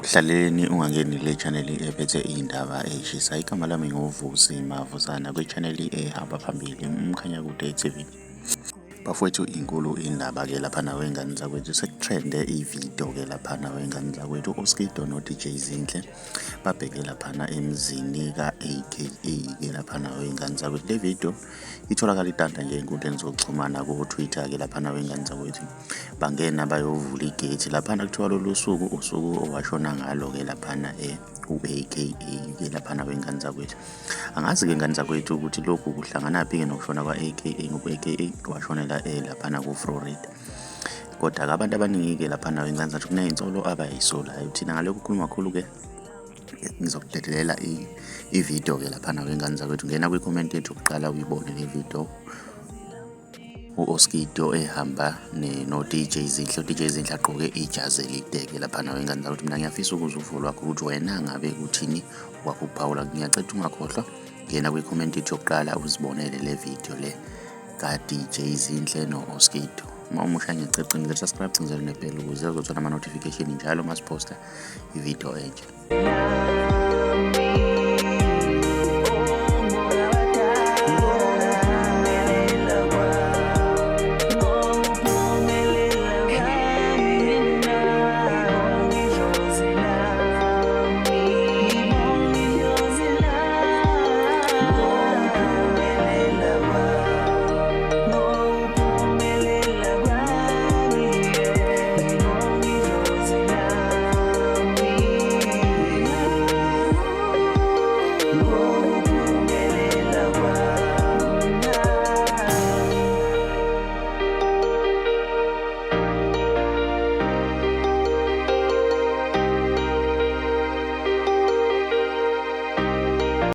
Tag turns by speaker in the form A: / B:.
A: Uhlaleni ungangeni le channel ephethe iy'ndaba ey'shisa. Igama lami ngoVusi Mavusana kwi-channel ehamba phambili Umkhanyakude TV. Bafowethu inkulu indaba-ke laphana wey'ngane zakwethu, sekutrende ividiyo-ke laphana wey'ngane zakwethu oskito no-DJ Zinhle babheke laphana emzini ka-AkA-ke laphana wey'ngane zakwethu. Le video itholakala idanda nje ey'nkundleni zokuxhumana ku-Twitter-ke laphana wey'ngane zakwethu. Bangena bayovula igate laphana kuthiwa lolu suku usuku owashona ngalo-ke laphana u-AkA-ke laphana wey'ngane zakwethu. Angazi-ke ngane zakwethu ukuthi lokhu kuhlanganaphi-ke nokushona kwa-AkA ngoba u-AkA washonela laphana ku-Florida. Kodwa-ke abantu abaningi-ke laphana wey'ngane zathi kuney'nsolo abay'solayo. Thina ngalokhu kukhuluma kakhulu-ke ngizokudedelela ividiyo-ke laphana wey'ngane zakwethu. Ngena kwi-comment yethu kuqala uyibone le video. U-Oskito ehamba no-DJ Zihle. U-DJ Zihle agqoke ijazi elide-ke laphana wey'ngane zakwethu. Mina ngiyafisa ukuzwa uvo lwakho ukuthi wena ngabe kuthini wakuphawula. Ngiyacela ungakhohlwa, ngena kwi-comment yethu yokuqala uzibonele le video le ka-DJ Zinhle no-Oskito. Uma umusha ngiyacela ngicela subscribe, cingizele nebheli ukuze uzothola ama-notification njalo uma siphosta ividiyo entsha.